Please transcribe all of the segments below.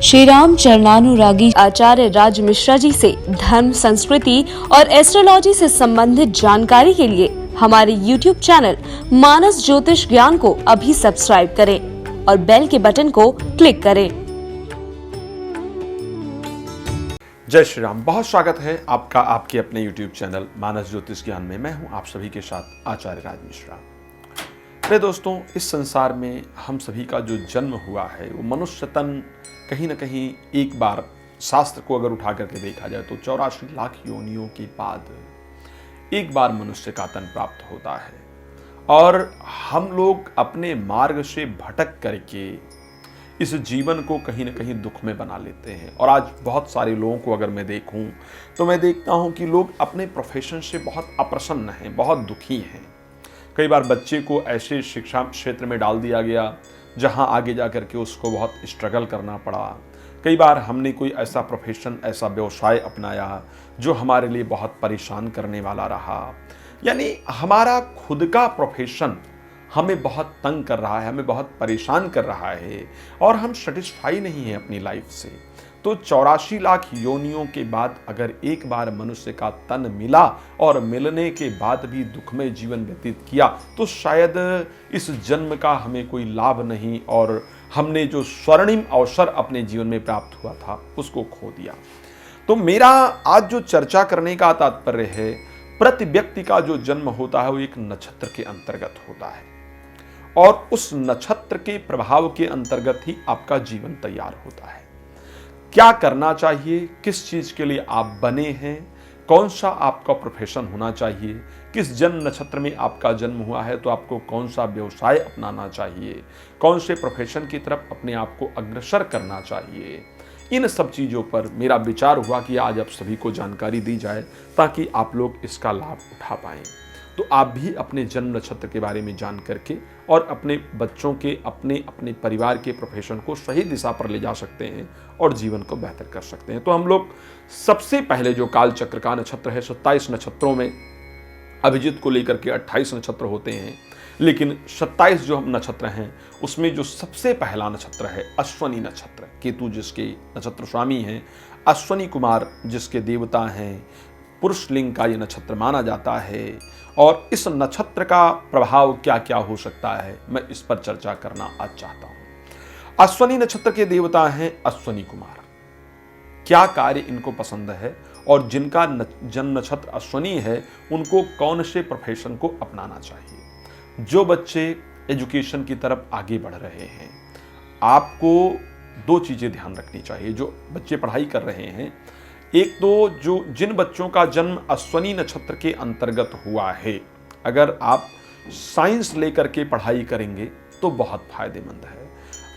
श्री राम चरणानुरागी आचार्य राज मिश्रा जी से धर्म, संस्कृति और एस्ट्रोलॉजी से संबंधित जानकारी के लिए हमारे YouTube चैनल मानस ज्योतिष ज्ञान को अभी सब्सक्राइब करें और बेल के बटन को क्लिक करें। जय श्री राम। बहुत स्वागत है आपका आपके अपने YouTube चैनल मानस ज्योतिष ज्ञान में। मैं हूं आप सभी के साथ आचार्य राज मिश्रा। मेरे दोस्तों, इस संसार में हम सभी का जो जन्म हुआ है वो मनुष्य तन कहीं न कहीं एक बार शास्त्र को अगर उठा करके देखा जाए तो 84 लाख योनियों के बाद एक बार मनुष्य का तन प्राप्त होता है और हम लोग अपने मार्ग से भटक करके इस जीवन को कहीं न कहीं दुख में बना लेते हैं। और आज बहुत सारे लोगों को अगर मैं देखूं तो मैं देखता हूं कि लोग अपने प्रोफेशन से बहुत अप्रसन्न हैं, बहुत दुखी हैं। कई बार बच्चे को ऐसे शिक्षा क्षेत्र में डाल दिया गया जहां आगे जा कर के उसको बहुत स्ट्रगल करना पड़ा। कई बार हमने कोई ऐसा प्रोफेशन, ऐसा व्यवसाय अपनाया जो हमारे लिए बहुत परेशान करने वाला रहा। यानी हमारा खुद का प्रोफेशन हमें बहुत तंग कर रहा है, हमें बहुत परेशान कर रहा है और हम सेटिस्फाई नहीं है अपनी लाइफ से। तो 84 लाख योनियों के बाद अगर एक बार मनुष्य का तन मिला और मिलने के बाद भी दुखमय जीवन व्यतीत किया तो शायद इस जन्म का हमें कोई लाभ नहीं और हमने जो स्वर्णिम अवसर अपने जीवन में प्राप्त हुआ था उसको खो दिया। तो मेरा आज जो चर्चा करने का तात्पर्य है, प्रति व्यक्ति का जो जन्म होता है वो एक नक्षत्र के अंतर्गत होता है और उस नक्षत्र के प्रभाव के अंतर्गत ही आपका जीवन तैयार होता है। क्या करना चाहिए, किस चीज के लिए आप बने हैं, कौन सा आपका प्रोफेशन होना चाहिए, किस जन्म नक्षत्र में आपका जन्म हुआ है तो आपको कौन सा व्यवसाय अपनाना चाहिए, कौन से प्रोफेशन की तरफ अपने आप को अग्रसर करना चाहिए, इन सब चीज़ों पर मेरा विचार हुआ कि आज आप सभी को जानकारी दी जाए ताकि आप लोग इसका लाभ उठा पाएं। तो आप भी अपने जन्म नक्षत्र के बारे में जान करके और अपने बच्चों के, अपने परिवार के प्रोफेशन को सही दिशा पर ले जा सकते हैं और जीवन को बेहतर कर सकते हैं। तो हम लोग सबसे पहले जो काल चक्र का नक्षत्र है, 27 नक्षत्रों में अभिजित को लेकर के 28 नक्षत्र होते हैं, लेकिन 27 जो नक्षत्र हैं उसमें जो सबसे पहला नक्षत्र है अश्वनी नक्षत्र, केतु जिसके नक्षत्र स्वामी हैं, अश्वनी कुमार जिसके देवता हैं, पुरुष लिंग का ये नक्षत्र माना जाता है। और इस नक्षत्र का प्रभाव क्या क्या हो सकता है मैं इस पर चर्चा करना आज चाहता हूं। अश्वनी नक्षत्र के देवता हैं अश्वनी कुमार। क्या कार्य इनको पसंद है और जिनका जन्म नक्षत्र अश्वनी है उनको कौन से प्रोफेशन को अपनाना चाहिए। जो बच्चे एजुकेशन की तरफ आगे बढ़ रहे हैं, आपको दो चीजें ध्यान रखनी चाहिए। जो बच्चे पढ़ाई कर रहे हैं, एक तो जो जिन बच्चों का जन्म अश्वनी नक्षत्र के अंतर्गत हुआ है, अगर आप साइंस लेकर के पढ़ाई करेंगे तो बहुत फायदेमंद है।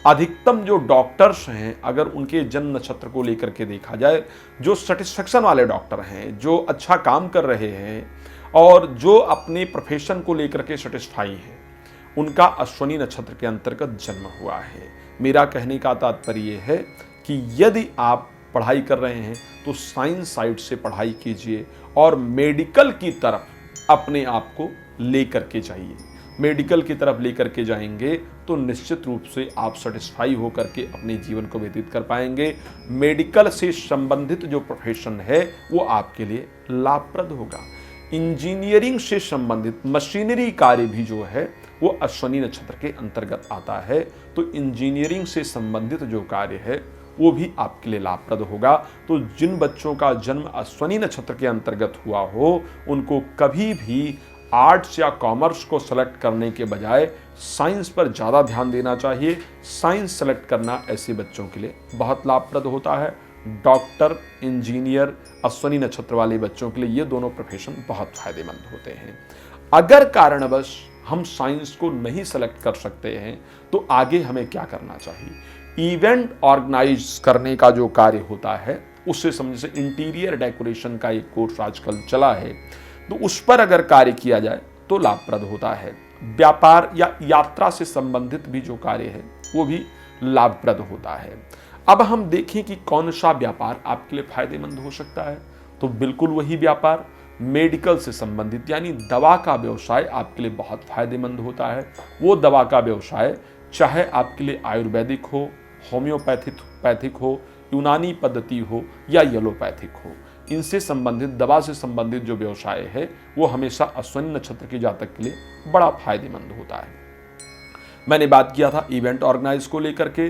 अधिकतम जो डॉक्टर्स हैं, अगर उनके जन्म नक्षत्र को लेकर के देखा जाए, जो सेटिस्फेक्शन वाले डॉक्टर हैं, जो अच्छा काम कर रहे हैं और जो अपने प्रोफेशन को लेकर के सेटिस्फाई हैं, उनका अश्वनी नक्षत्र के अंतर्गत जन्म हुआ है। मेरा कहने का तात्पर्य है कि यदि आप पढ़ाई कर रहे हैं तो साइंस साइड से पढ़ाई कीजिए और मेडिकल की तरफ अपने आप को लेकर के जाइए। मेडिकल की तरफ लेकर के जाएंगे तो निश्चित रूप से आप सेटिस्फाई होकर के अपने जीवन को व्यतीत कर पाएंगे। मेडिकल से संबंधित जो प्रोफेशन है वो आपके लिए लाभप्रद होगा। इंजीनियरिंग से संबंधित मशीनरी कार्य भी जो है वो अश्वनी नक्षत्र के अंतर्गत आता है। तो इंजीनियरिंग से संबंधित जो कार्य है वो भी आपके लिए लाभप्रद होगा। तो जिन बच्चों का जन्म अश्वनी नक्षत्र के अंतर्गत हुआ हो उनको कभी भी आर्ट्स या कॉमर्स को सेलेक्ट करने के बजाय साइंस पर ज़्यादा ध्यान देना चाहिए। साइंस सेलेक्ट करना ऐसे बच्चों के लिए बहुत लाभप्रद होता है। डॉक्टर, इंजीनियर, अश्वनी नक्षत्र वाले बच्चों के लिए ये दोनों प्रोफेशन बहुत फायदेमंद होते हैं। अगर कारणवश हम साइंस को नहीं सेलेक्ट कर सकते हैं तो आगे हमें क्या करना चाहिए। इवेंट ऑर्गेनाइज करने का जो कार्य होता है उससे समझे से इंटीरियर डेकोरेशन का एक कोर्स आजकल चला है, तो उस पर अगर कार्य किया जाए तो लाभप्रद होता है। व्यापार या यात्रा से संबंधित भी जो कार्य है वो भी लाभप्रद होता है। अब हम देखें कि कौन सा व्यापार आपके लिए फायदेमंद हो सकता है, तो बिल्कुल वही व्यापार मेडिकल से संबंधित यानी दवा का व्यवसाय आपके लिए बहुत फायदेमंद होता है। वो दवा का व्यवसाय चाहे आपके लिए आयुर्वेदिक हो, होम्योपैथिक हो, यूनानी पद्धति हो या येलोपैथिक हो, इनसे संबंधित दवा से संबंधित जो व्यवसाय है वो हमेशा अश्विनी नक्षत्र के जातक के लिए बड़ा फायदेमंद होता है। मैंने बात किया था इवेंट ऑर्गेनाइज को लेकर के,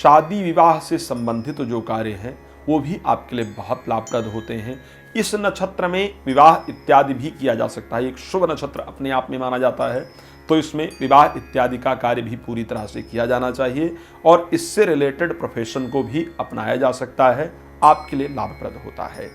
शादी विवाह से संबंधित जो कार्य हैं वो भी आपके लिए बहुत लाभप्रद होते हैं। इस नक्षत्र में विवाह इत्यादि भी किया जा सकता है, एक शुभ नक्षत्र अपने आप में माना जाता है, तो इसमें विवाह इत्यादि का कार्य भी पूरी तरह से किया जाना चाहिए और इससे रिलेटेड प्रोफेशन को भी अपनाया जा सकता है, आपके लिए लाभप्रद होता है।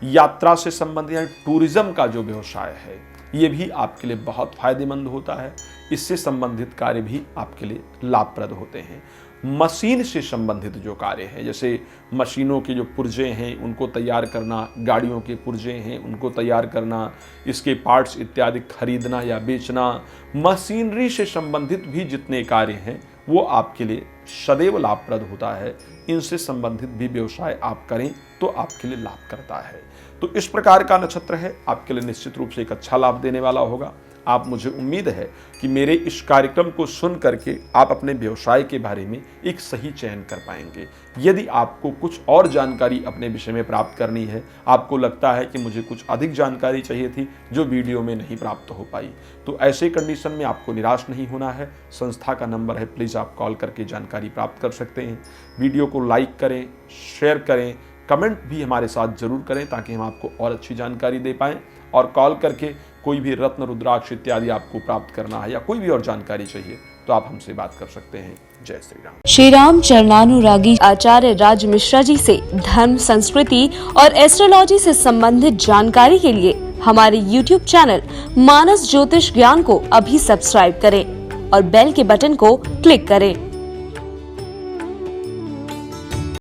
यात्रा से संबंधित यानी टूरिज्म का जो व्यवसाय है ये भी आपके लिए बहुत फायदेमंद होता है, इससे संबंधित कार्य भी आपके लिए लाभप्रद होते हैं। मशीन से संबंधित जो कार्य है, जैसे मशीनों के जो पुर्जे हैं उनको तैयार करना, गाड़ियों के पुर्जे हैं उनको तैयार करना, इसके पार्ट्स इत्यादि खरीदना या बेचना, मशीनरी से संबंधित भी जितने कार्य हैं वो आपके लिए सदैव लाभप्रद होता है। इनसे संबंधित भी व्यवसाय आप करें तो आपके लिए लाभ करता है। तो इस प्रकार का नक्षत्र है, आपके लिए निश्चित रूप से एक अच्छा लाभ देने वाला होगा। आप, मुझे उम्मीद है कि मेरे इस कार्यक्रम को सुन करके आप अपने व्यवसाय के बारे में एक सही चयन कर पाएंगे। यदि आपको कुछ और जानकारी अपने विषय में प्राप्त करनी है, आपको लगता है कि मुझे कुछ अधिक जानकारी चाहिए थी जो वीडियो में नहीं प्राप्त हो पाई, तो ऐसे कंडीशन में आपको निराश नहीं होना है। संस्था का नंबर है, प्लीज़ आप कॉल करके जानकारी प्राप्त कर सकते हैं। वीडियो को लाइक करें, शेयर करें, कमेंट भी हमारे साथ जरूर करें ताकि हम आपको और अच्छी जानकारी दे पाएँ। और कॉल करके कोई भी रत्न, रुद्राक्ष इत्यादि आपको प्राप्त करना है या कोई भी और जानकारी चाहिए तो आप हमसे बात कर सकते हैं। जय श्री राम। श्री राम चरणानुरागी आचार्य राज मिश्रा जी से धर्म, संस्कृति और एस्ट्रोलॉजी से संबंधित जानकारी के लिए हमारे YouTube चैनल मानस ज्योतिष ज्ञान को अभी सब्सक्राइब करें और बेल के बटन को क्लिक करें।